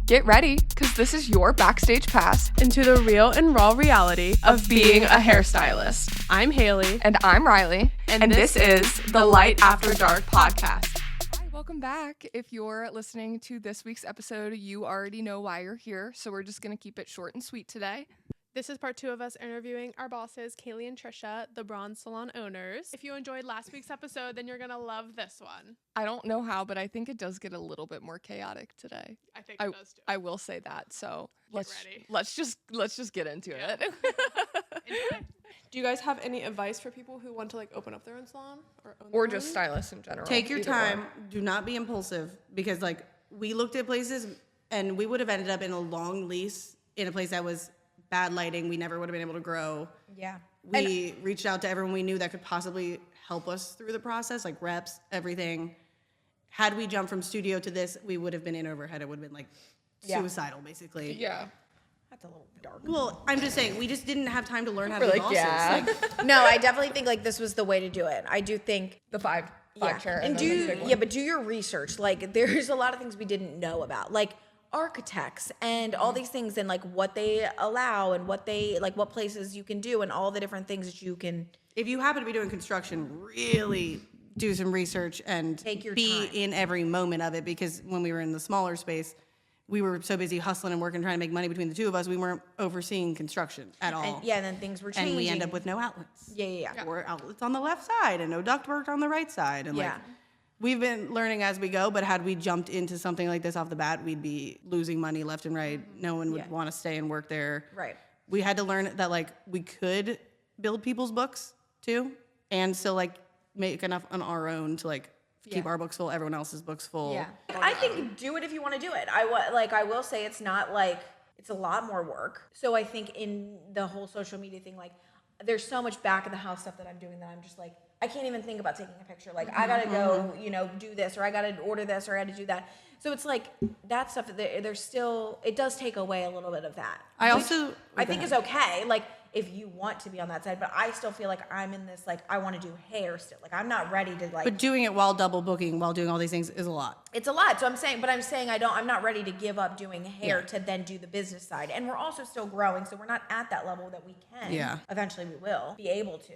Get ready, because this is your backstage pass into the real and raw reality of being a hairstylist. I'm Haley. And I'm Riley. And this is the Light After Dark podcast. Hi, welcome back. If you're listening to this week's episode, you already know why you're here, so we're just going to keep it short and sweet today. This is part 2 of us interviewing our bosses, Kaley and Trisha, the Bronde Salon owners. If you enjoyed last week's episode, then you're going to love this one. I don't know how, but I think it does get a little bit more chaotic today. I think it does too. I will say that. So let's just get into it. Enjoy. Do you guys have any advice for people who want to open up their own salon or just stylists in general? Take your time. Do not be impulsive, because we looked at places and we would have ended up in a long lease in a place that was bad lighting. We never would have been able to grow. Yeah. We reached out to everyone we knew that could possibly help us through the process, like reps, everything. Had we jumped from studio to this, we would have been in overhead. It would have been suicidal, basically. Yeah. That's a little dark. Well, I'm just saying, we just didn't have time to learn how to be bosses. No, I definitely think this was the way to do it. I do think the five chair. And but do your research. There's a lot of things we didn't know about. Architects and all these things, and what they allow and what they what places you can do and all the different things that you can. If you happen to be doing construction, really do some research and take your be time in every moment of it, because when we were in the smaller space, we were so busy hustling and working, trying to make money between the two of us, we weren't overseeing construction at all. And then things were changing. And we end up with no outlets. Yeah. Or outlets on the left side and no ductwork on the right side. And we've been learning as we go, but had we jumped into something like this off the bat, we'd be losing money left and right. No one would want to stay and work there. Right. We had to learn that we could build people's books too, and still make enough on our own to keep our books full, everyone else's books full. Yeah. I think do it if you want to do it. I will say it's not it's a lot more work. So I think in the whole social media thing, there's so much back of the house stuff that I'm doing that I'm just I can't even think about taking a picture. I gotta go, do this, or I gotta order this, or I gotta do that. So it's that stuff. There's still, it does take away a little bit of that. I think is okay. If you want to be on that side, but I still feel I'm in this I want to do hair still. I'm not ready to But doing it while double booking, while doing all these things is a lot. It's a lot. So I'm saying I'm not ready to give up doing hair to then do the business side. And we're also still growing, so we're not at that level that we can. Yeah. Eventually we will be able to.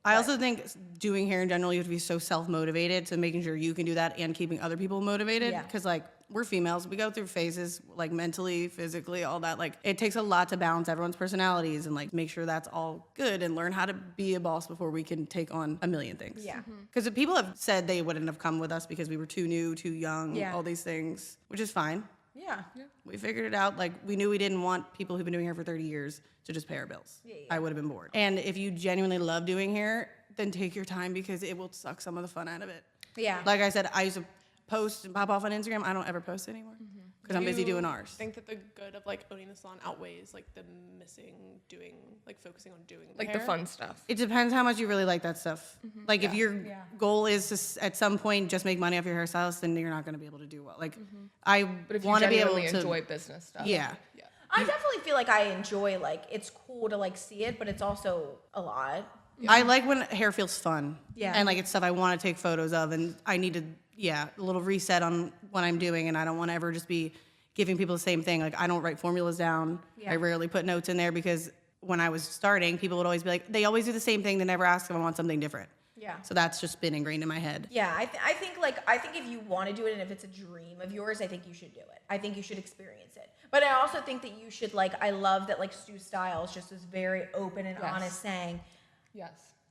I also think doing hair in general, you have to be so self-motivated to making sure you can do that and keeping other people motivated. Because we're females, we go through phases mentally, physically, all that. It takes a lot to balance everyone's personalities and make sure that's all good and learn how to be a boss before we can take on a million things. Yeah. Because people have said they wouldn't have come with us because we were too new, too young, all these things, which is fine. Yeah. We figured it out. We knew we didn't want people who've been doing hair for 30 years to just pay our bills. I would have been bored. And if you genuinely love doing hair, then take your time, because it will suck some of the fun out of it. Yeah. Like I said, I used to post and pop off on Instagram. I don't ever post anymore because I'm busy doing ours. I think that the good of owning the salon outweighs the missing doing focusing on doing the the fun stuff. It depends how much you really like that stuff. If your goal is to at some point just make money off your hairstylist, then you're not going to be able to do well. I want to be able to enjoy business stuff. Yeah. I definitely feel I enjoy it's cool to see it, but it's also a lot. Yeah. I like when hair feels fun. Yeah. And it's stuff I want to take photos of, and I need to a little reset on what I'm doing, and I don't want to ever just be giving people the same thing. I don't write formulas down. I rarely put notes in there, because when I was starting, people would always be they always do the same thing. They never ask if I want something different. Yeah. So that's just been ingrained in my head. Yeah, I think if you want to do it, and if it's a dream of yours, I think you should do it. I think you should experience it. But I also think that you should I love that Stu Styles just was very open and honest, saying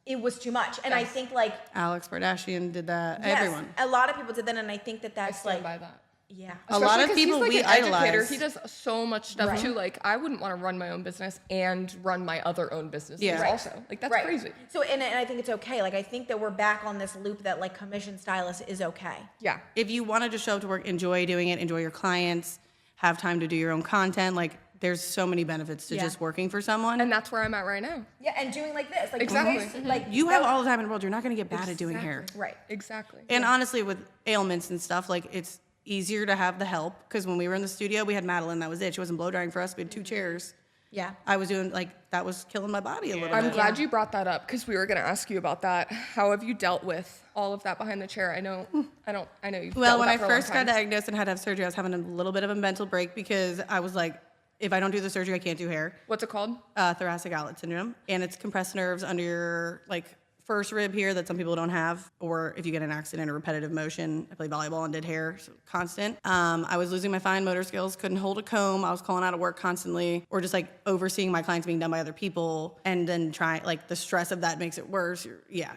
it was too much. And I think Alex Bardashian did that. Yes, Everyone. A lot of people did that, and I think that's I stand by that. Yeah. A lot of people he's we an idolize. Educator. He does so much stuff too. I wouldn't want to run my own business and run my other own businesses also. That's crazy. So and I think it's okay. I think that we're back on this loop that commission stylist is okay. Yeah. If you want to just show up to work, enjoy doing it, enjoy your clients, have time to do your own content, there's so many benefits to just working for someone. And that's where I'm at right now. Yeah, and doing this. Exactly. You have all the time in the world. You're not going to get bad at doing hair. Right. Exactly. And honestly, with ailments and stuff, it's easier to have the help, because when we were in the studio, we had Madeline. That was it. She wasn't blow drying for us. We had 2 chairs. Yeah. I was doing, that was killing my body a little bit. I'm glad you brought that up, because we were going to ask you about that. How have you dealt with all of that behind the chair. I know you've Well, dealt with when that I for a long first got time. diagnosed and had to have surgery, I was having a little bit of a mental break because I was like, if I don't do the surgery, I can't do hair. What's it called? Thoracic outlet syndrome, and it's compressed nerves under your like first rib here that some people don't have, or if you get an accident or repetitive motion. I played volleyball and did hair, so constant. I was losing my fine motor skills, couldn't hold a comb. I was calling out of work constantly, or just like overseeing my clients being done by other people, and then like the stress of that makes it worse.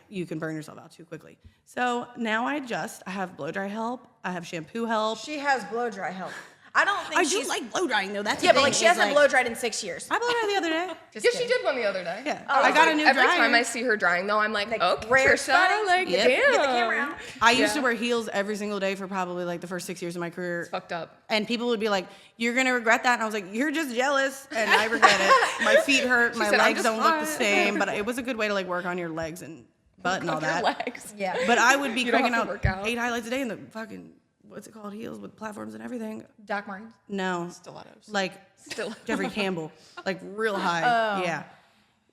You can burn yourself out too quickly. So now I have blow dry help. I have shampoo help. She has blow dry help. I don't think I she's do like blow drying though. That's yeah, the but like thing, she is, hasn't blow dried in 6 years. I blow dry the other day. Just Yeah, kidding. she did one the other day. Yeah, Oh, I got a new Every dryer. time I see her drying, though, I'm like, okay, rare Trisha, spotting. like, Yep. damn. Get the camera out. I used to wear heels every single day for probably like the first 6 years of my career. It's fucked up. And people would be like, "You're gonna regret that," and I was like, "You're just jealous," and I regret it. My feet hurt, my said, "I'm legs just don't look the fine." same, but it was a good way to like work on your legs and butt and all Your that. legs. Yeah. But I would be You don't cranking have out to work out. 8 highlights a day in the fucking what's it called, heels with platforms and everything. Doc Martens. No, Stilettos. like Still. Jeffrey Campbell, like real high. Yeah,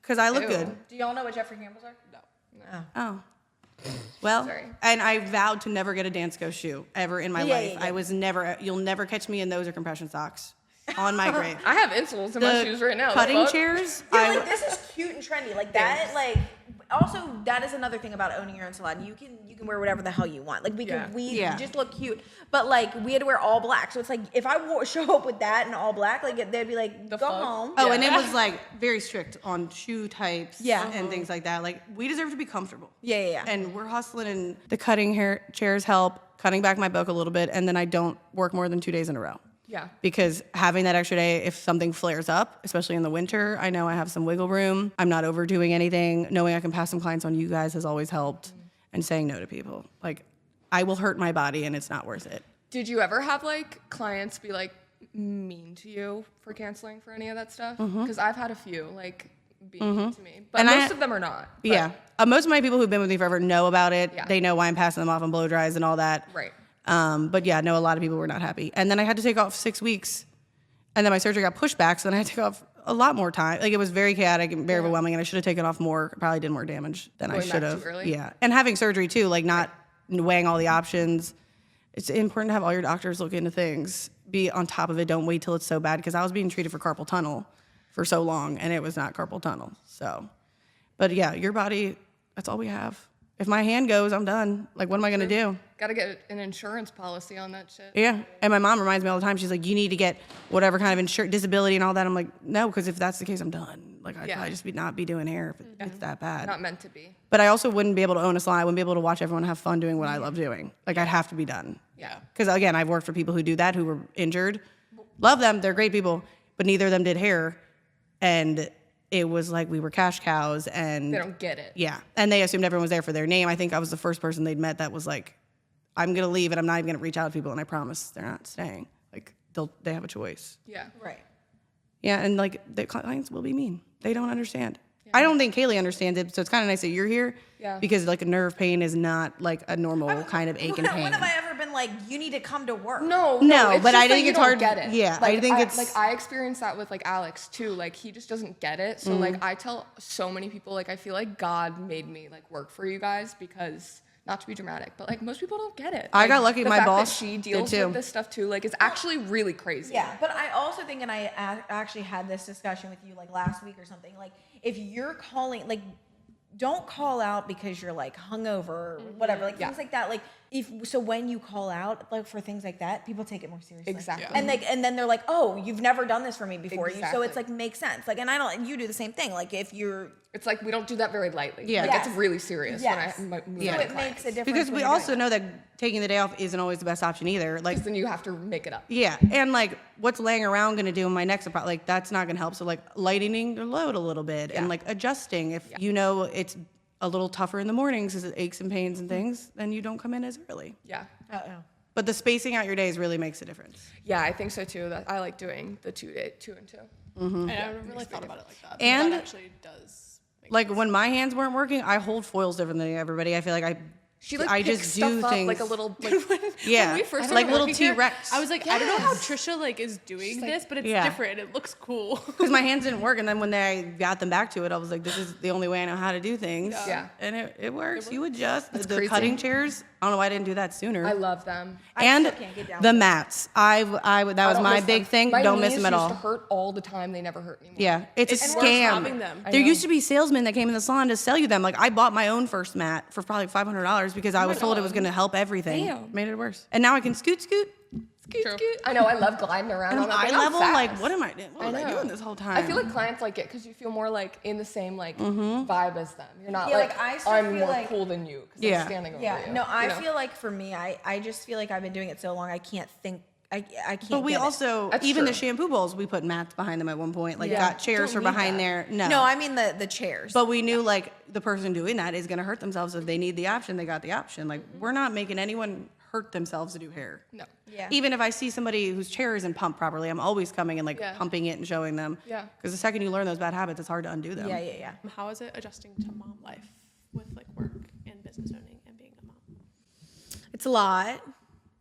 because I look Ew. good. Do y'all know what Jeffrey Campbell's are? No. Oh. Well, Sorry. and I vowed to never get a Dansko shoe ever in my Yeah, life. yeah, yeah. I was never, you'll never catch me in those or compression socks on my grave. I have insoles in my shoes right now. The Cutting fuck? chairs, Dude, I, like this is cute and trendy. Like that, like also that is another thing about owning your own salon. You can wear whatever the hell you want. Like we Yeah. just look cute. But like we had to wear all black. So it's like if I show up with that and all black, like they'd be like, The go fuck? home. oh, and it was like very strict on shoe types Yeah. and things like that. Like we deserve to be comfortable. Yeah. And we're hustling, and the cutting hair chairs help, cutting back my book a little bit, and then I don't work more than 2 days in a row. Yeah. Because having that extra day, if something flares up, especially in the winter, I know I have some wiggle room. I'm not overdoing anything. Knowing I can pass some clients on you guys has always helped. And saying no to people. Like, I will hurt my body and it's not worth it. Did you ever have like clients be like mean to you for canceling for any of that stuff? Because I've had a few like be mean to me, but And most of them are not. But- Yeah. Most of my people who've been with me forever know about it. Yeah. They know why I'm passing them off on blow dries and all that. Right. But yeah, no, a lot of people were not happy. And then I had to take off 6 weeks. And then my surgery got pushed back, so then I had to take off a lot more time. Like, it was very chaotic and very overwhelming, and I should have taken off more. Probably did more damage than I Going back should too have. early? Yeah. And having surgery, too, like not weighing all the options. It's important to have all your doctors look into things. Be on top of it. Don't wait till it's so bad, because I was being treated for carpal tunnel for so long, and it was not carpal tunnel. So, but yeah, your body, that's all we have. If my hand goes, I'm done. Like, what am I going to do? Got to get an insurance policy on that shit. Yeah. And my mom reminds me all the time. She's like, you need to get whatever kind of disability and all that. I'm like, no, because if that's the case, I'm done. Like, I'd probably just not be doing hair if it's that bad. Not meant to be. But I also wouldn't be able to own a salon. I wouldn't be able to watch everyone have fun doing what I love doing. Like, I'd have to be done. Yeah. Because, again, I've worked for people who do that, who were injured. Love them. They're great people. But neither of them did hair. And it was like we were cash cows. And They don't get it. yeah. And they assumed everyone was there for their name. I think I was the first person they'd met that was like, I'm going to leave and I'm not even going to reach out to people. And I promise they're not staying. Like, they have a choice. Yeah. Right. Yeah. And like, the clients will be mean. They don't understand. I don't think Kaley understands it. So it's kind of nice that you're here. Yeah. Because like a nerve pain is not like a normal kind of ache and pain. When have I ever been like, you need to come to work? No, No, it's but just I that think you it's don't hard- Get it. yeah, like, I think it's- like I experienced that with like Alex too. Like he just doesn't get it. So like I tell so many people like I feel like God made me like work for you guys because not to be dramatic, but like most people don't get it. I Like, got lucky, the my fact that boss she did deals too. with this stuff too. Like it's actually really crazy. Yeah, but I also think, and I actually had this discussion with you like last week or something. Like, if you're calling, like, don't call out because you're like hungover or whatever, like things like that. Like, so when you call out like for things like that, people take it more seriously. Exactly. And like, and then they're like, oh, you've never done this for me before. So Exactly. it's like makes sense. Like, and I don't. You do the same thing. Like, if you're It's like we don't do that very lightly. Yeah. Like Yes. it's really serious Yes. when I move Yeah. on so to it clients. makes a difference because when we you're doing also know that taking the day off isn't always the best option either. Like, Because then you have to make it up. yeah. And like, what's laying around going to do in my next appointment? Like, that's not going to help. So like lightening the load a little bit and like adjusting. If you know it's a little tougher in the mornings because it aches and pains and things, then you don't come in as early. Yeah. it. But the spacing out your days really makes a difference. Yeah, I think so too. That I like doing the 2 and 2. I never really thought about it like that. but And- that actually does. Make Like when my hands weren't working, I hold foils different than everybody. I feel like I She like I picks just stuff do up things. like a little like Yeah, When we first like started little working here, T-Rex. I was like, I don't know how Trisha like is doing this, but it's Yeah. different. It looks cool. Because my hands didn't work, and then when I got them back to it, I was like, this is the only way I know how to do things. Yeah. And it works. You adjust. The crazy. cutting chairs, I don't know why I didn't do that sooner. I love them. and still can't get down the with it. mats. That was I don't my miss big them. thing. My Don't miss knees them at all. used to hurt all the time. They never hurt anymore. Yeah, it's a It's worse having scam. them. There know. used to be salesmen that came in the salon to sell you them. Like I bought my own first mat for probably $500 because I was told it was going to help everything. Damn. Made it worse. And now I can scoot. True. I know. I love gliding around And on eye it. I'm level, fast. like what am I doing? What was I know. doing this whole time? I feel like clients like it because you feel more like in the same like vibe as them. You're not Yeah, like, like, I still I'm feel more like- cool than you because Yeah. I'm standing over Yeah, you. no, I you know? feel like for me, I just feel like I've been doing it so long, I can't think, I can't. But we get it. also, That's even the true. shampoo bowls, we put mats behind them at one point. Like Yeah. got chairs for Don't need behind that. there. No, I mean the chairs. But we knew like the person doing that is going to hurt themselves. If they need the option, they got the option. Like we're not making anyone hurt themselves to do hair. No. Yeah. Even if I see somebody whose chair isn't pumped properly, I'm always coming and like Yeah. pumping it and showing them. Yeah. Because the second you learn those bad habits, it's hard to undo them. Yeah. How is it adjusting to mom life with like work and business owning and being a mom? It's a lot.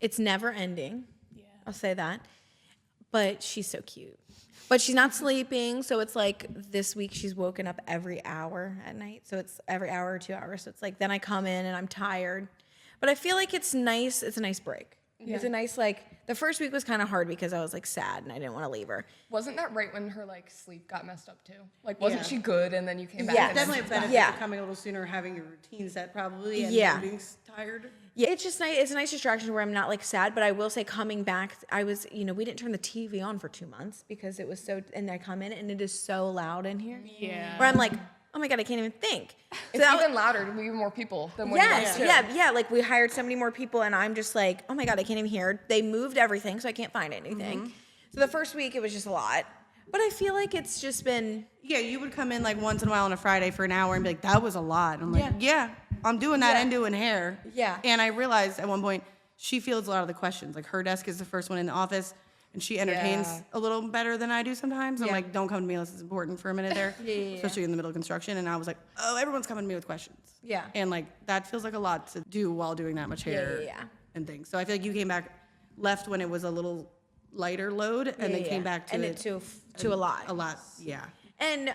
It's never ending. Yeah. I'll say that. But she's so cute. But she's not sleeping, so it's like this week she's woken up every hour at night. So it's every hour or 2 hours. So it's like then I come in and I'm tired. But I feel like it's nice. It's a nice break. Yeah. It's a nice like the first week was kind of hard because I was like sad and I didn't want to leave her. Wasn't that right when her like sleep got messed up too? Like wasn't she good and then you came back? Yeah. and then Definitely a she was benefit Yeah. to coming a little sooner, having your routine set probably, and Yeah. being tired. Yeah, it's just nice. It's a nice distraction where I'm not like sad, but I will say coming back, I was, we didn't turn the TV on for 2 months because it was so, and I come in and it is so loud in here. Yeah. Where I'm like, oh my God, I can't even think. So It's that even was- louder. We have more people than when you Yes, guys too. yeah. Like we hired so many more people and I'm just like, oh my God, I can't even hear. They moved everything, so I can't find anything. So the first week it was just a lot, but I feel like it's just been, Yeah, you would come in like once in a while on a Friday for an hour and be like, that was a lot. I'm like, yeah, I'm doing that Yeah. and doing hair. Yeah. And I realized at one point, she fields a lot of the questions. Like her desk is the first one in the office and she entertains Yeah. a little better than I do sometimes. I'm Yeah. like, don't come to me unless it's important for a minute there. Yeah. Especially in the middle of construction. And I was like, oh, everyone's coming to me with questions. Yeah. And like, that feels like a lot to do while doing that much hair yeah. and things. So I feel like you came back, left when it was a little lighter load and then came back to and it to a lot. a lot. Yeah. And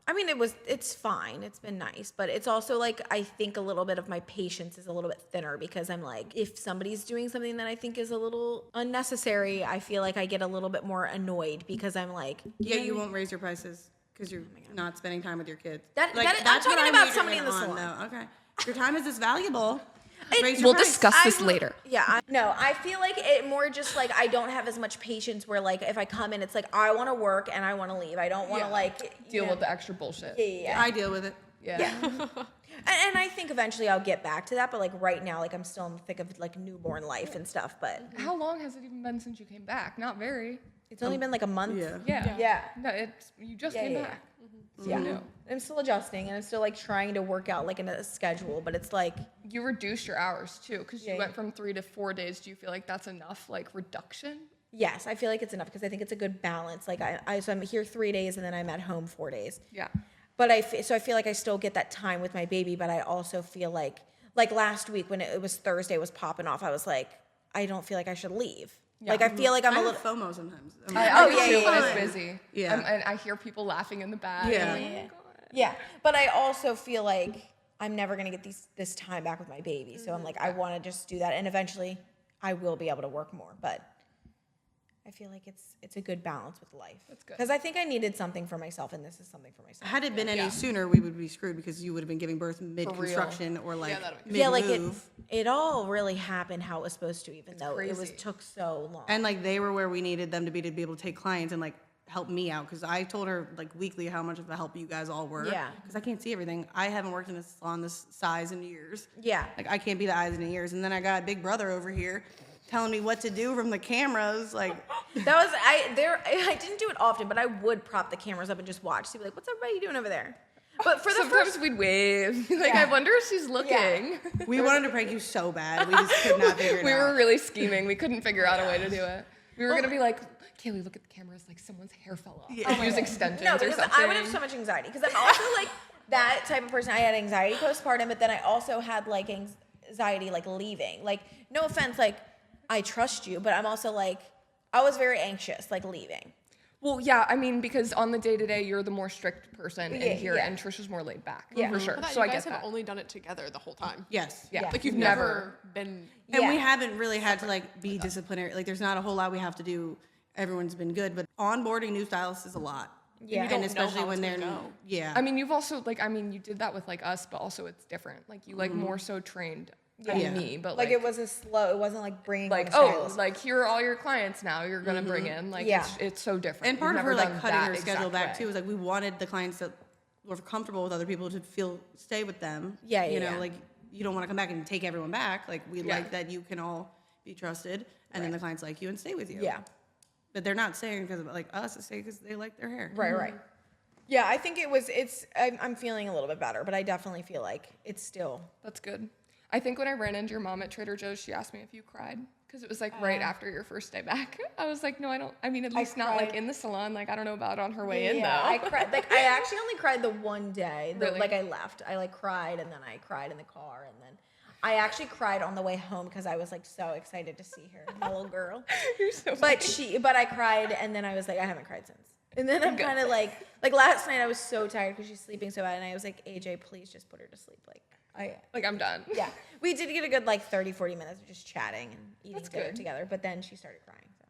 I mean, it's fine. It's been nice, but it's also like I think a little bit of my patience is a little bit thinner because I'm like, if somebody's doing something that I think is a little unnecessary, I feel like I get a little bit more annoyed because I'm like, Yeah, you won't raise your prices because you're not spending time with your kids. I'm that's what talking I'm about majoring somebody in the on, salon. though. Okay, your time is this valuable. Raise your We'll price. discuss this I- later. Yeah, no, I feel like it more just like I don't have as much patience where like if I come in, it's like I want to work and I want to leave. I don't want to like Deal with the extra bullshit. Yeah. I deal with it. Yeah. And I think eventually I'll get back to that, but like right now, like I'm still in the thick of like newborn life and stuff. But How long has it even been since you came back? Not very. it's only been like a month. Yeah. Yeah. Yeah. No, it's you just Yeah, came yeah, back. Yeah. new. I'm still adjusting and I'm still like trying to work out like in a schedule, but it's like You reduced your hours too, because Yeah, you went yeah. from 3 to 4 days. Do you feel like that's enough, like reduction? yes, I feel like it's enough because I think it's a good balance. Like so I'm here 3 days and then I'm at home 4 days. Yeah. But so I feel like I still get that time with my baby, but I also feel like last week when it was Thursday was popping off, I was like, I don't feel like I should leave. Like I feel like I'm I a have little. FOMO sometimes. I Oh, do yeah, too yeah, when yeah. it's busy. Yeah. And I hear people laughing in the back. Yeah. I'm like, Yeah. oh, God. Yeah, but I also feel like I'm never gonna get this time back with my baby. So I'm like, I want to just do that, and eventually, I will be able to work more. But I feel like it's a good balance with life. That's good. Because I think I needed something for myself, and this is something for myself. Had it been any sooner, we would be screwed because you would have been giving birth mid-construction or like mid-move. Yeah, like it all really happened how it was supposed to, even though it crazy. took so long. And like they were where we needed them to be able to take clients and like help me out because I told her like weekly how much of a help you guys all were. Yeah. Because I can't see everything. I haven't worked in a salon this size in years. Yeah. Like I can't be the eyes and ears. And then I got Big Brother over here telling me what to do from the cameras. Like That was I didn't do it often, but I would prop the cameras up and just watch. So be like, what's everybody doing over there? But for the Sometimes first, we'd wave. Like, Yeah. I wonder if she's looking. we wanted to prank you so bad. We just could not figure it We out. were really scheming. We couldn't figure out a way to do it. We were going to be like, Kaley, look at the cameras. Like, someone's hair fell off. Yeah. Use extensions no, or because something. I would have so much anxiety. Because I'm also like that type of person. I had anxiety postpartum, but then I also had like anxiety like leaving. Like, no offense, like I trust you, but I'm also like, I was very anxious like leaving. Well, yeah, I mean, because on the day-to-day, you're the more strict person in here, yeah. and Trisha's more laid back, Yeah. for sure. I thought So you I guys get have that. only done it together the whole time. Yes. Yeah. Like you've Never. never been. And we Yeah. haven't really had to like be disciplinary. Like there's not a whole lot we have to do. Everyone's been good, but onboarding new stylists is a lot. Yeah. You don't And especially know how when it's they're gonna go. yeah. I mean, you've also, like, I mean, you did that with, like, us, but also it's different. Like, you, like, more so trained than Yeah. me, but, Like it was a slow. It wasn't like bringing. like, on a oh, stylist. like, here are all your clients now you're going to bring in. Like, Yeah. it's so different. And part We've of her never like done cutting that her schedule exact back way. too was like we wanted the clients that were comfortable with other people to feel stay with them. Yeah, You yeah, know, yeah. like you don't want to come back and take everyone back. Like we Yeah. like that you can all be trusted, and then the clients like you and stay with you. Yeah. But they're not staying because of like us. They stay because they like their hair. Right, right. Yeah, I think I'm feeling a little bit better, but I definitely feel like it's still. That's good. I think when I ran into your mom at Trader Joe's, she asked me if you cried. Because it was like right after your first day back. I was like, no, I don't. I mean, at least not like cried. in the salon. Like, I don't know about on her way in Yeah, though. I cried. Like, I actually only cried the one day. Really? Like, I left. I like cried, and then I cried in the car, and then I actually cried on the way home because I was like so excited to see her, my little girl. You're so funny. But I cried, and then I was like, I haven't cried since. And then I'm kind of like last night I was so tired because she's sleeping so bad, and I was like, AJ, please just put her to sleep. Like, I'm done. Yeah, we did get a good like 30, 40 minutes of just chatting and eating That's dinner good. together. But then she started crying. So,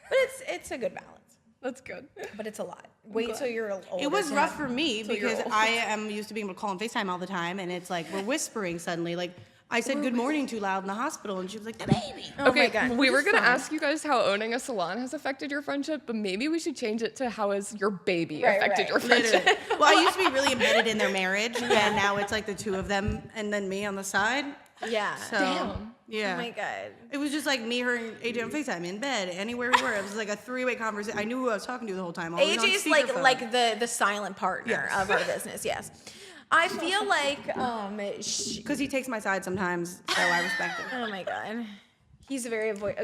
but it's a good balance. That's good. But it's a lot. Wait till you're older. It was to rough have- for me you're because old. I am used to being able to call on FaceTime all the time, and it's like we're whispering suddenly. Like I said good morning too loud in the hospital, and she was like, the baby. Oh Okay, my God. we were It's gonna fine. ask you guys how owning a salon has affected your friendship, but maybe we should change it to how has your baby Right, affected right. your friendship. Literally. Well, I used to be really embedded in their marriage, and now it's like the two of them and then me on the side. Yeah. So, Damn. yeah. Oh my God. It was just like me, her, and AJ on FaceTime in bed, anywhere we were. It was like a three-way conversation. I knew who I was talking to the whole time. Always on AJ's speakerphone. like the silent partner Yes. of our business. Yes. I feel like because he takes my side sometimes, so I respect it. oh my God, he's a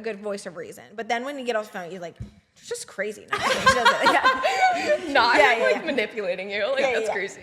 good voice of reason. But then when you get off the phone, he's like, it's just crazy. No, he doesn't. Yeah. Not Yeah, like yeah. manipulating you. Like, Yeah, that's yeah. crazy.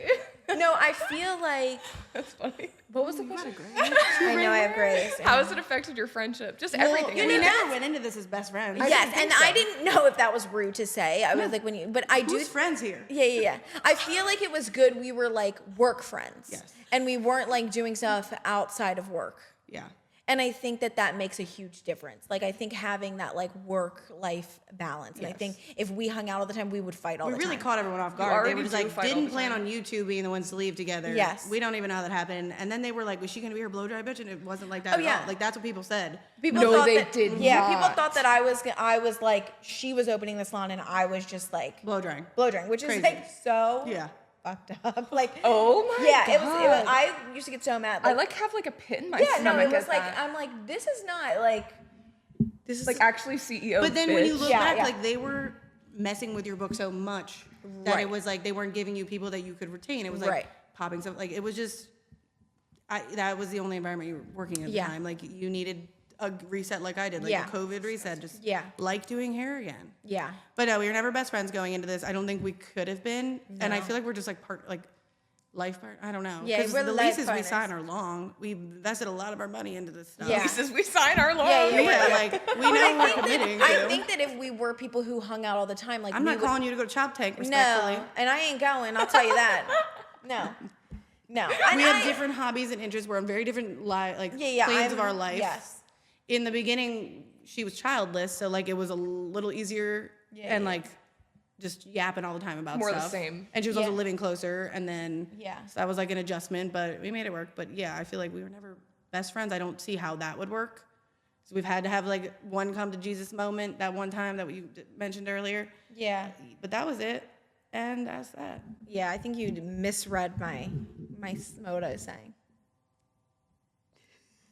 No, I feel like That's funny. what was the question? I know I have grace. How has it affected your friendship? Just Well, everything. you I We mean, never went into this as best friends. Yes, think and so. I didn't know if that was rude to say. I was like, when you, but I do. Who's friends here? Yeah. I feel like it was good. We were like work friends. Yes. And we weren't like doing stuff outside of work. Yeah. And I think that makes a huge difference. Like, I think having that like work-life balance. And I Yes. think if we hung out all the time, we would fight all We the really time. caught everyone off guard. They already were just do like, fight all didn't the plan time. on you two being the ones to leave together. Yes. We don't even know how that happened. And then they were like, was she going to be her blow dry bitch? And it wasn't like that Oh, at yeah. all. Like, that's what people said. People No, thought they that, did Yeah, not. people thought that I was like, she was opening the salon and I was just like Blow drying. blow drying, which is Crazy. like so Yeah. fucked up. Like, Oh my yeah, God. it was. I used to get so mad. I like have like a pit in my yeah, no, stomach it was at like that. I'm like, this is not like. This is like actually CEO. But then when you look Yeah, back, yeah. like, they were messing with your book so much that Right. it was like they weren't giving you people that you could retain. It was like Right. popping stuff. Like, it was just, that was the only environment you were working at Yeah. the time. Like, you needed a reset like I did, like Yeah. a COVID reset. Just Yeah. like doing hair again. Yeah. But no, we were never best friends going into this. I don't think we could have been. And I feel like we're just like life part. I don't know. Yeah, 'Cause we're the life leases we partners. sign are long. We invested a lot of our money into this stuff. Yeah. Leases we sign our loan. Yeah, like we know I we're think committing. that, to. I think that if we were people who hung out all the time, like I'm we not would, calling you to go to Chop Tank, respectfully. No, and I ain't going. I'll tell you that. No. We And have different hobbies and interests. We're on very different planes of our life. Yes. In the beginning, she was childless, so like it was a little easier and like just yapping all the time about More the stuff. same. And she was also Yeah. living closer, and then Yeah. so that was like an adjustment, but we made it work. But yeah, I feel like we were never best friends. I don't see how that would work. So we've had to have like one come to Jesus moment that one time that you mentioned earlier. Yeah. But that was it, and that's that. Yeah, I think you misread my what I was saying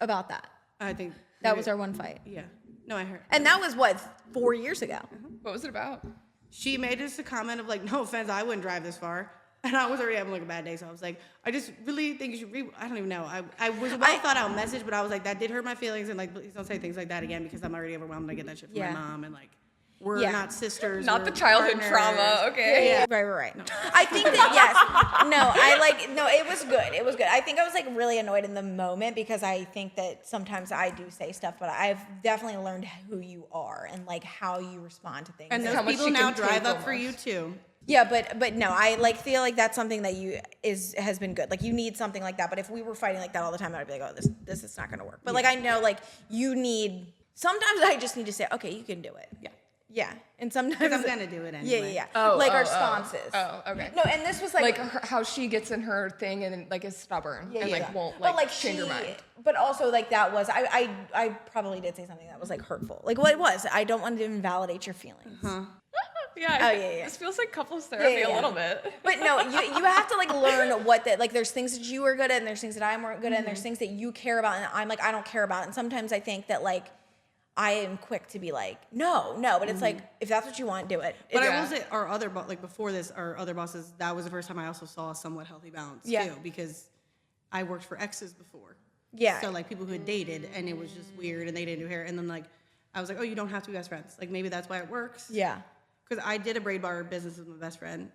about that. I think That was our one fight. yeah. No, I heard. And that was what, 4 years ago. What was it about? She made just a comment of like, no offense, I wouldn't drive this far. And I was already having like a bad day, so I was like, I just really think you should I don't even know. I was a well thought out message, but I was like, that did hurt my feelings, and like, please don't say things like that again because I'm already overwhelmed. I get that shit from Yeah. my mom, and like, we're Yeah. not sisters. Not or the childhood partners. trauma, okay? Yeah. Right. I think that yes. No, it was good. It was good. I think I was like really annoyed in the moment because I think that sometimes I do say stuff, but I've definitely learned who you are and like how you respond to things. And those how much people you now can drive take up for you almost. too. Yeah, but no, I like feel like that's something that has been good. Like you need something like that. But if we were fighting like that all the time, I'd be like, oh, this is not gonna work. But like I know like you need. Sometimes I just need to say, okay, you can do it. Yeah, and sometimes I'm gonna do it anyway. Yeah. Oh, like our oh. sponses. Oh, okay. No, and this was like How she gets in her thing and like is stubborn and like won't but like change her mind. But also like that was I probably did say something that was like hurtful. Like what it was. I don't want to invalidate your feelings. Yeah. yeah. This feels like couples therapy Yeah. a little bit. But no, you have to like learn what that like. There's things that you are good at, and there's things that I'm good at, and there's things that you care about, and I'm like I don't care about. And sometimes I think that like I am quick to be like no, but it's like if that's what you want, do it. But I Yeah. will say our other like before this, our other bosses, that was the first time I also saw a somewhat healthy balance Yeah. too, because I worked for exes before. Yeah. So like people who had dated and it was just weird and they didn't do hair, and then like I was like, oh, you don't have to be best friends. Like maybe that's why it works. Yeah. Because I did a braid bar business with my best friend.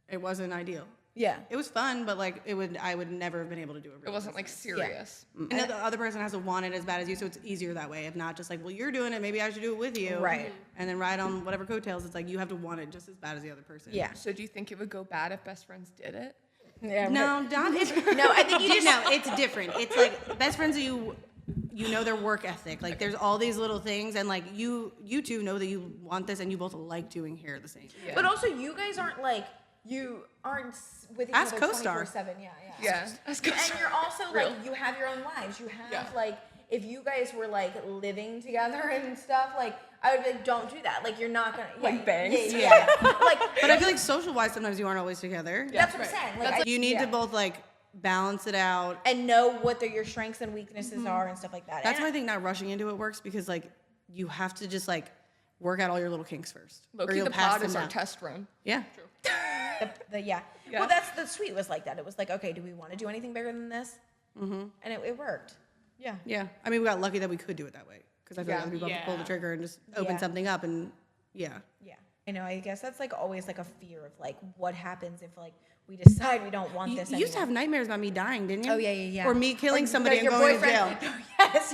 It wasn't ideal. Yeah. It was fun, but like I would never have been able to do It wasn't like serious. And the other person has to want it as bad as you, so it's easier that way. If not, just like, well, you're doing it, maybe I should do it with you. Right. And then ride on whatever coattails. It's like you have to want it just as bad as the other person. Yeah. So do you think it would go bad if best friends did it? Yeah. No, not if, No, I think you just no, it's different. It's like best friends you know their work ethic. Like there's all these little things, and like you two know that you want this, and you both like doing hair the same. Yeah. But also, you guys aren't like you aren't with each As other co-star. 24/7. Yeah. Yeah. And you're also Real. like you have your own lives. You have Yeah. like if you guys were like living together and stuff, like I would be like, don't do that. Like you're not gonna Like bangs? Yeah. Like, But I feel like social wise, sometimes you aren't always together. that's what I'm saying. Like You need to both like balance it out. and know what your strengths and weaknesses are and stuff like that. That's And why I think not rushing into it works, because like you have to just like work out all your little kinks first. or Low-key, you'll the pass pod them is our down. test run. Yeah. Yeah. Well, that's the suite was like that. It was like, okay, do we want to do anything bigger than this? Mm-hmm. And it worked. Yeah. Yeah. I mean, we got lucky that we could do it that way, because I feel like other people have to pull the Yeah. trigger and just open Yeah. something up, and yeah. Yeah. I know. I guess that's like always like a fear of like what happens if like we decide we don't want You this. used to have anymore. nightmares about me dying, didn't you? Oh yeah. Or me killing Like, somebody like and your going to boyfriend. jail. Yes.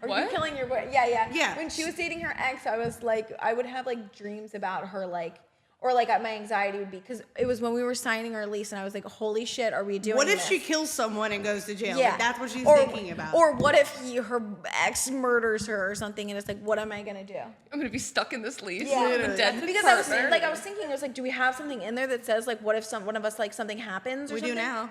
Or you What? killing your boy. Yeah. Yeah. When she was dating her ex, I was like, I would have like dreams about her, like, or like my anxiety would be because it was when we were signing our lease, and I was like, holy shit, are we doing? What if this? she kills someone and goes to jail? Yeah, Like, that's what she's Or- thinking about. Or what if her ex murders her or something, and it's like, what am I gonna do? I'm gonna be stuck in this lease. Yeah, with a dead because I was partner. like, I was thinking, it was like, do we have something in there that says like, what if one of us like something happens? Or we do something? now.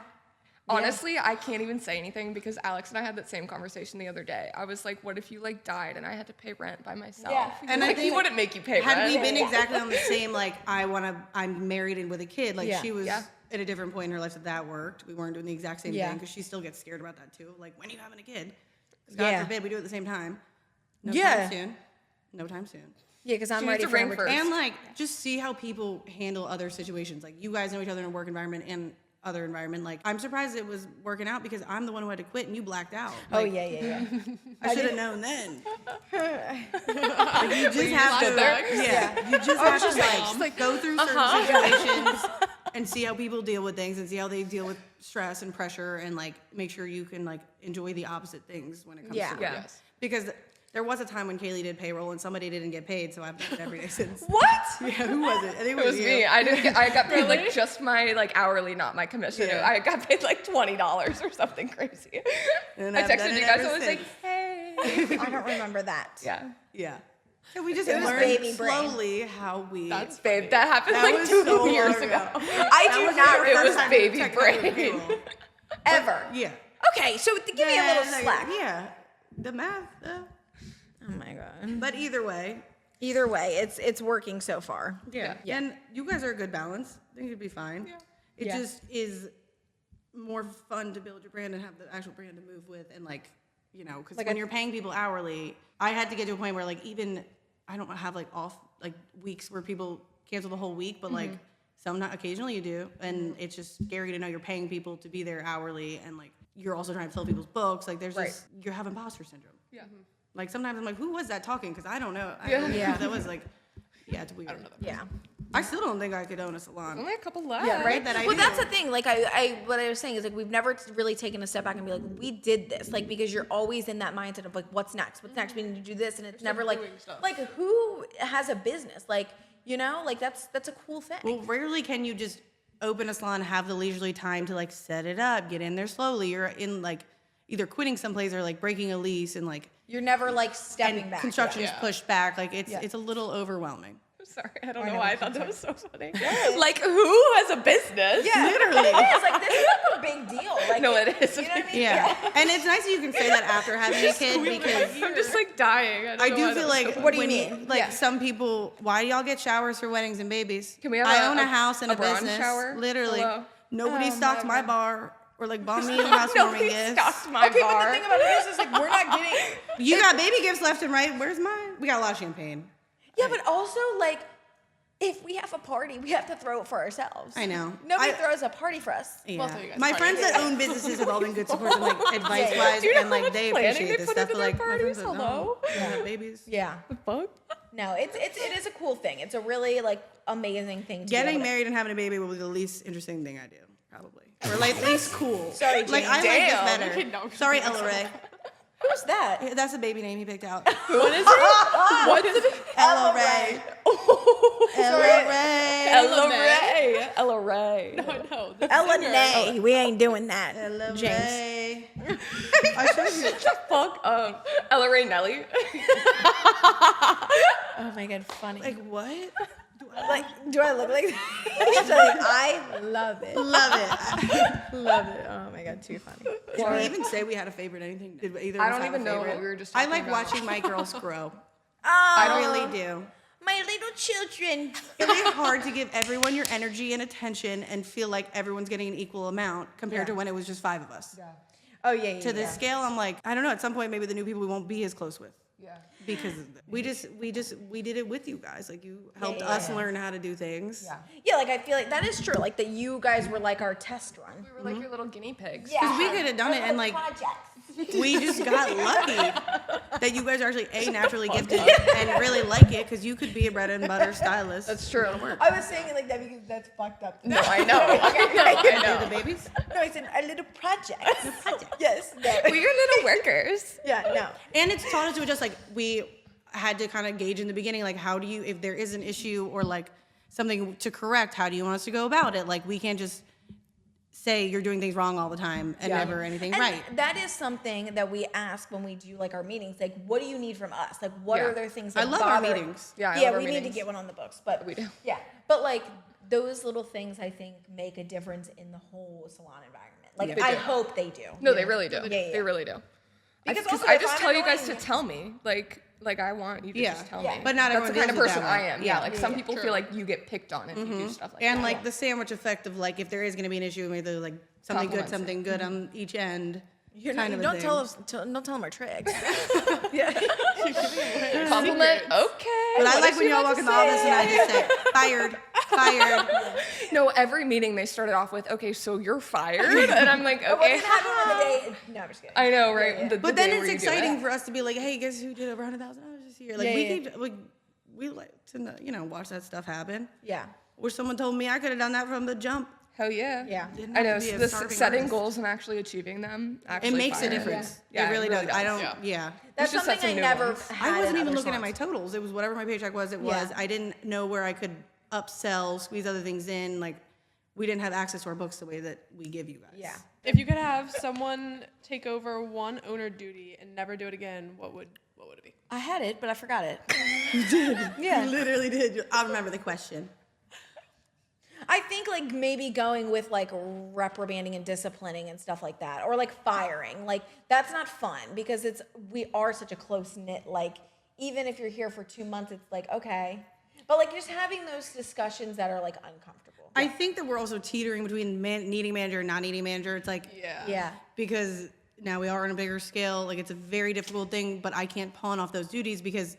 Honestly, I can't even say anything because Alex and I had that same conversation the other day. I was like, what if you like died and I had to pay rent by myself? Yeah. And I like, think he wouldn't make you pay Had rent. we been exactly on the same, like, I'm married and with a kid, like, Yeah. she was Yeah. at a different point in her life that worked. We weren't doing the exact same Yeah. thing, because she still gets scared about that too. Like, when are you having a kid? 'Cause God Yeah. forbid we do it at the same time. No Yeah. time soon. No time soon. Yeah, because I'm She needs ready to for ring number first. And like, just see how people handle other situations. Like, you guys know each other in a work environment and other environment. Like, I'm surprised it was working out, because I'm the one who had to quit and you blacked out. Oh Like, yeah. I should have known then. Like, you just have to, there? yeah. You just have to like go through certain situations and see how people deal with things, and see how they deal with stress and pressure, and like make sure you can like enjoy the opposite things when it comes Yeah. to work. Yeah. Because there was a time when Kaley did payroll and somebody didn't get paid, so I've done it every day since. What? Yeah, who was it? I think It was you. me. I got paid like just my like hourly, not my commission. Yeah. I got paid like $20 or something crazy. And I I've done texted it you guys. ever I was like, since. hey. I don't remember that. Yeah. Yeah. So we just It was learned baby brain. slowly how we. That's babe. That happened That like was 2 so years long ago. I That do was not our It first was time baby technically brain. payroll. Ever. Yeah. Okay, so give me a little Then, like, slack. Yeah. The math. Oh my god. But either way. Either way, it's working so far. Yeah. Yeah. And you guys are a good balance. I think you'd be fine. Yeah. It Yeah. just is more fun to build your brand and have the actual brand to move with, and like, you know, because Like when a- you're paying people hourly, I had to get to a point where like even I don't have like off like weeks where people cancel the whole week, but like occasionally you do, and it's just scary to know you're paying people to be there hourly, and like you're also trying to fill people's books. Like there's Right. just you have imposter syndrome. Yeah. Like sometimes I'm like, who was that talking? Because I don't know. I Yeah. don't know Yeah. who that was like. Yeah, it's weird. Yeah. I still don't think I could own a salon. Only a couple left. Yeah, right. that I Well, do. that's the thing. Like what I was saying is like we've never really taken a step back and be like, we did this, like because you're always in that mindset of like, what's next? What's next? We need to do this, and it's never like, who has a business? Like, you know, like that's a cool thing. Well, rarely can you just open a salon, have the leisurely time to like set it up, get in there slowly. You're in like either quitting someplace or like breaking a lease and like You're never like stepping and back. construction is Yeah. pushed back. Like it's a little overwhelming. Sorry, I don't know why I thought that was so funny. Like, who has a business? Yeah, Literally. It is like this is like a big deal. Like, No, it is. You know what I mean? Yeah. And it's nice that you can say that after having a kid because I'm just like dying. I do feel like What do you when mean? like Yeah. some people, why do y'all get showers for weddings and babies? Can we have I a- own a a- house and a a bronze business. shower? Literally. Hello? Nobody Oh, stocks my my bar or like bought me a housewarming Nobody gift. stocked my Okay, bar. but the thing about it is like we're not getting. You got baby gifts left and right. Where's mine? We got a lot of champagne. Yeah, but also like, if we have a party, we have to throw it for ourselves. I know. Nobody I- throws a party for us. Yeah. Both of you guys My party. friends that own businesses have all been good supports and like advice wise, Do you know and how like much they planning appreciate they this put stuff. into But their like my friends parties? that don't Hello? have babies. Yeah. The fuck? No, it is a cool thing. It's a really like amazing thing to be Getting able to- married and having a baby will be the least interesting thing I do, probably. Or like least cool. Sorry, like Jane. I Damn. like this better. No, Sorry, Ella Ray. Who's that? That's a baby name he picked out. What is it? What is it? Ella Ray. Ella Ray. Ella Ray. Ella Ray. No, the Ella singer. Nay. We ain't doing that. Ella James. Ray. I showed you. Shut the fuck up. Ella Ray Nelly. Oh my god, funny. Like what? Like, do I look like that? Like, I love it. Love it. Love it. Oh my god, too funny. Did we even say we had a favorite anything? Did either of I us don't have a even know favorite? what we were just I talking like about. watching my girls grow. Oh, I really do. my little children. It's really hard to give everyone your energy and attention and feel like everyone's getting an equal amount compared to when it was just 5 of us. Yeah. Oh yeah, yeah. To this scale, I'm like, I don't know. At some point, maybe the new people we won't be as close with Yeah. because we did it with you guys. Like you helped us learn how to do things. Yeah. Yeah, like I feel like that is true. Like that you guys were like our test run. We were like your little guinea pigs. Because we could have done it and like we just got lucky that you guys are actually naturally gifted and really like it because you could be a bread and butter stylist. That's true. I was saying it like that because that's fucked up. No, I know. I know. The babies. No, I said a little project. Yes. No. We're little workers. Yeah. No. And it's taught us to just like we had to kind of gauge in the beginning, like how do you, if there is an issue or like something to correct, how do you want us to go about it? Like we can't just say you're doing things wrong all the time and never anything And right. that is something that we ask when we do like our meetings. Like, what do you need from us? Like, what Yeah. are there things I that love our bother- meetings. Yeah, I Yeah, love our we need to meetings. get one on the books, but We do. Yeah, but like those little things, I think make a difference in the whole salon environment. Like, They I do. hope they do. No, they really do. Yeah. They really do. Because Because also I if just I'm tell you guys to annoying- tell me. Like I want you to Yeah. just tell Yeah. me. But not That's everyone the kind of deals with person that I way. am. Yeah. Yeah. Like some people feel like you get picked on if you do stuff like And that. like the sandwich effect of like if there is going to be an issue, maybe like something good, Compliments it. something good on each end. You're kind not, of a don't thing. tell us. Don't tell them our tricks. yeah. Compliment. Okay. But I what like does when she y'all like walk to in the office say? and I just say, fired, fired. No, every meeting they started off with, okay, so you're fired, and I'm like, What's okay. gonna happen on the day? No, I'm just kidding. I know, right? yeah. The But day then where it's you do exciting it. for us to be like, hey, guess who did over $100,000 this year? Like Yeah, we yeah. could, like we like to watch that stuff happen. Yeah. Or someone told me I could have done that from the jump. Hell yeah. Yeah. Didn't I have know. to be So a this starving setting artist. goals and actually achieving them It actually makes a fire. difference. Yeah, it really does. I don't. does. Yeah. That's should set something I some new never ones. had. I wasn't in even other looking at my salons. totals. It was whatever my paycheck was. It was. Yeah. I didn't know where I could upsell, squeeze other things in. Like we didn't have access to our books the way that we give you guys. Yeah. If you could have someone take over one owner duty and never do it again, what would it be? I had it, but I forgot it. You literally did. I remember the question. I think like maybe going with like reprimanding and disciplining and stuff like that, or like firing. Like that's not fun because we are such a close knit. Like even if you're here for 2 months, it's like okay, but like just having those discussions that are like uncomfortable. I think that we're also teetering between needing manager and not needing manager. It's like Yeah. because now we are on a bigger scale. Like it's a very difficult thing, but I can't pawn off those duties because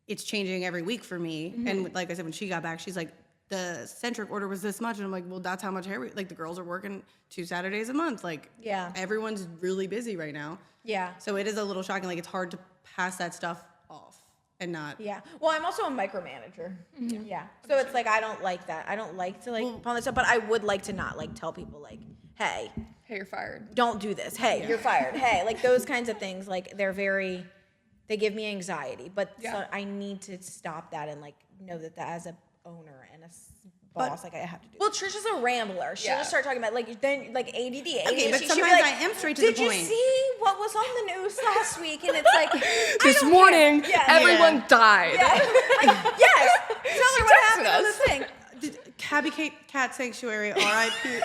it's changing every week for me. And like I said, when she got back, she's like, the centric order was this much. And I'm like, well, that's how much hair like the girls are working 2 Saturdays a month. Like Yeah. everyone's really busy right now. Yeah. So it is a little shocking. Like it's hard to pass that stuff off. and not. Yeah. Well, I'm also a micromanager. Yeah. So it's like I don't like that. I don't like to like pawn this up, but I would like to not like tell people like, hey, Hey, you're fired. don't do this. Hey, you're fired. Hey, like those kinds of things. Like they give me anxiety. But so I need to stop that and like know that as a owner and a boss, like I have to do. Well, Trisha's a rambler. She'll just start talking about like then like ADD. Okay, but she'll sometimes be like, I am straight to the point. Did you see what was on the news last week? And it's like This morning, everyone died. Yes. Tell her what happened on the thing. Cabby Cat Sanctuary, R.I.P.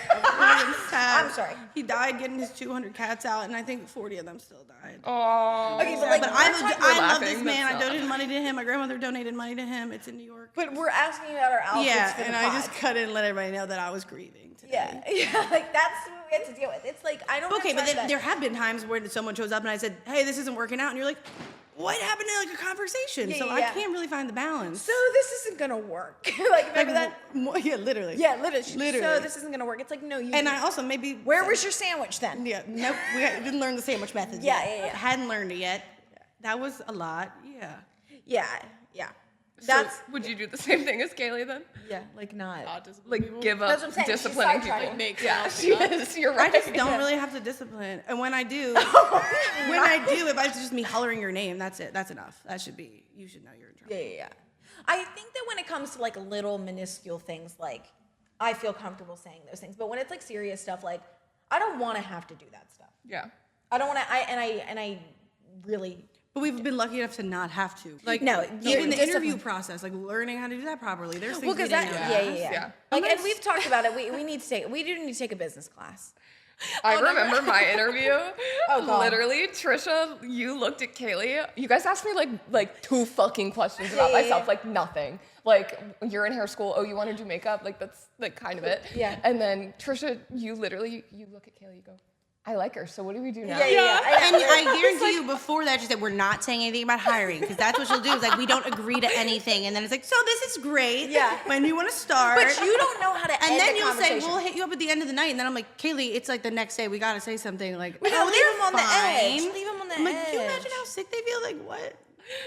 I'm sorry. He died getting his 200 cats out, and I think 40 of them still died. Oh. Okay, but like, I love this man. I donated money to him. My grandmother donated money to him. It's in New York. But we're asking about our outfits for the and pod. I just cut in and let everybody know that I was grieving today. Yeah, like that's what we had to deal with. It's like I don't. Okay, but then there have been times where someone shows up and I said, "Hey, this isn't working out," and you're like, "What happened to like a conversation?" I can't really find the balance. So this isn't gonna work. Like remember that? Yeah, literally. Yeah, literally. So this isn't gonna work. It's like no, you. And I also maybe. Where was your sandwich then? Yeah, nope. We didn't learn the sandwich method. Yeah, yet. yeah, yeah. Hadn't learned it yet. That was a lot. Yeah. Yeah. That's. So would you do the same thing as Kaley then? Yeah, like not. Like give That's up what I'm saying. disciplining She's people. Makes Yeah, sense. she is. You're right. I just don't really have to discipline. And when I do, if it's just me hollering your name, that's it. That's enough. That should be. You should know you're in trouble. Yeah. I think that when it comes to like little minuscule things, like I feel comfortable saying those things. But when it's like serious stuff, like I don't want to have to do that stuff. Yeah. I don't want to. I really. But we've been lucky enough to not have to. Like No, even the discipline. interview process, like learning how to do that properly. There's things Well, we because didn't that, know. Yeah. Like, and we've talked about it. We do need to take a business class. I remember my interview. Oh, God. Literally, Trisha, you looked at Kaley. You guys asked me like 2 fucking questions about myself, like nothing. Like, you're in hair school. Oh, you want to do makeup? Like, that's like kind of it. Yeah. And then Trisha, you look at Kaley, you go, I like her. So what do we do now? Yeah. And I guarantee you before that, she said, we're not saying anything about hiring, because that's what she'll do, is like, we don't agree to anything. And then it's like, so this is great. Yeah. When you want to start. But you don't know how to and end then a you'll say, conversation. we'll hit you up at the end of the night. And then I'm like, Kaylee, it's like the next day. We got to say something. Like, We gotta leave them on the edge. fine. Leave them on the I'm edge. like, can you imagine how sick they feel? Like, what?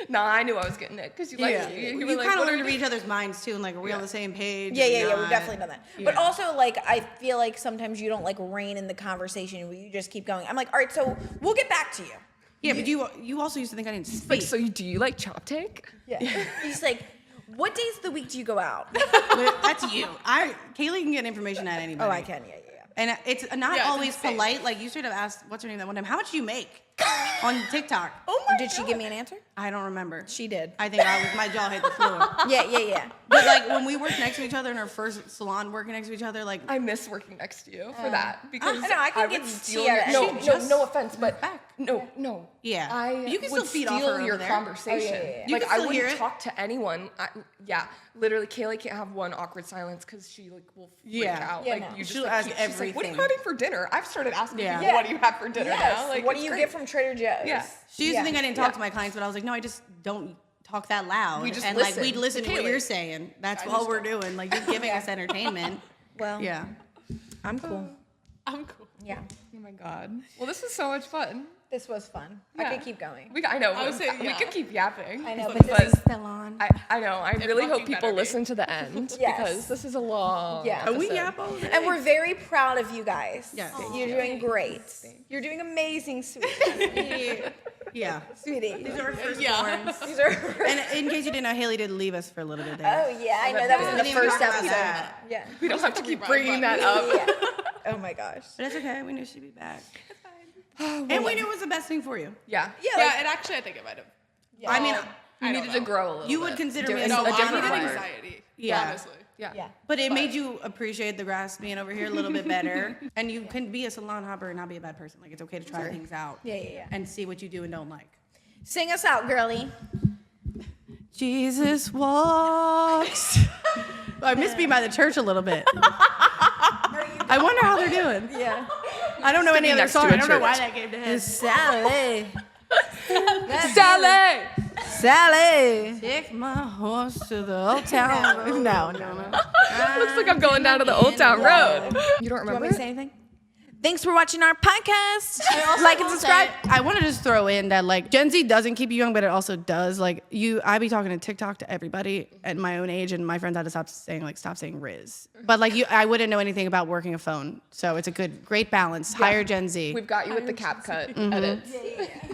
Nah, I knew I was getting it because you You were like, kind of what learn are to we read each other's minds too, and like, are we on the same page? Yeah, we've definitely done that. Yeah. But also, like, I feel like sometimes you don't like rein in the conversation where you just keep going. I'm like, all right, so we'll get back to you. Yeah, but you also used to think I didn't speak. Like, so do you like chop tank? Yeah. He's like, what days of the week do you go out? But that's you. Kaylee can get information at anybody. Oh, I can, yeah. And it's not Yeah, it's always insane. polite. Like, you should have asked, what's her name that one time? How much do you make on TikTok? Oh my Did she give me an answer? I don't remember. She did. I think my jaw hit the floor. Yeah. But like when we worked next to each other in our first salon, working next to each other, like I miss working next to you for that because no, I can get would to steal see her. your, She no offense, but back. no. Yeah. I You can would still feed off steal her your over there. conversation. Oh, yeah. You Like can I still hear wouldn't it. talk to anyone. Literally, Kaley can't have one awkward silence because she like will freak out. Yeah, Like no. you just She'll like, ask she's like, what are you everything. having for dinner? I've started asking Yeah. people, what do you have for dinner Yes. now? Like What do it's you great. get from Trader Joe's? Yeah. she used to think I didn't talk to my clients, but I was like, no, I just don't talk that loud. We just and listen like we'd listen to to what Kaylee. you're saying. That's I all just we're don't. doing. Like you're giving us entertainment. Well, Yeah. I'm cool. I'm cool. Yeah. Oh my god. Well, this is so much fun. This was fun. Yeah. I could keep going. I know. I would say, we yeah. could keep yapping. I know, but this is Salon. I know. I really hope fucking people better be. listen to the end Yes. because this is a long. Yeah. And we episode. yap all day. And we're very proud of you guys. Yeah. Thank You're doing great. You're doing amazing, sweetie. Yeah. Sweetie. These are our first Yeah. These are. And in case you didn't know, Haley did leave us for a little bit there. Oh yeah, I know that was in We the didn't first talk about episode. that. Yeah. We don't have to keep rewind bringing that button. up. Yeah. Oh my gosh. But it's okay. We knew she'd be back. And we knew it was the best thing for you. Yeah. Yeah. Yeah, Like, and actually, I think it might have. I mean, You I don't needed to know. grow a little. You would bit. consider me In a No, a I different needed way. anxiety. Yeah. Honestly. yeah. But it made you appreciate the grass being over here a little bit better. And you can be a salon hopper and not be a bad person. Like, it's okay to try things out. Yeah. And see what you do and don't like. Sing us out, girly. Jesus walks. I miss being by the church a little bit. I wonder how they're doing. Yeah. I don't know any other next to song. a I don't know why church. that came to him. Sally. Sally. Sally. Take my horse to the old town road. No. Looks like I'm going down to the Old Town Road. You don't Do you want remember? me to say anything? Thanks for watching our podcast. Like and subscribe. I want to just throw in that like Gen Z doesn't keep you young, but it also does. Like I be talking to TikTok to everybody at my own age, and my friends had to stop saying Riz. But like I wouldn't know anything about working a phone, so it's a great balance. Hire Gen Z. We've got you with the cap cut edits.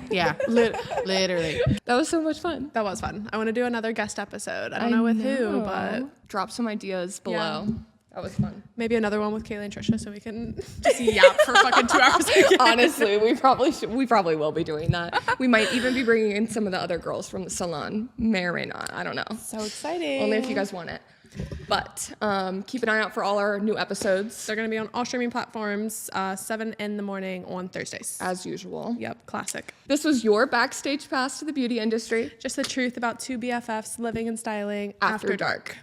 Yeah, literally. That was so much fun. That was fun. I want to do another guest episode. I don't know with who, but drop some ideas below. Yeah. That was fun. maybe another one with Kaley and Trisha so we can just yap for fucking 2 hours again. Honestly, we probably will be doing that. We might even be bringing in some of the other girls from the salon. May or may not. I don't know. So exciting. Only if you guys want it. But keep an eye out for all our new episodes. They're going to be on all streaming platforms, 7 in the morning on Thursdays. As usual. Yep, classic. This was your backstage pass to the beauty industry. Just the truth about two BFFs living and styling After dark.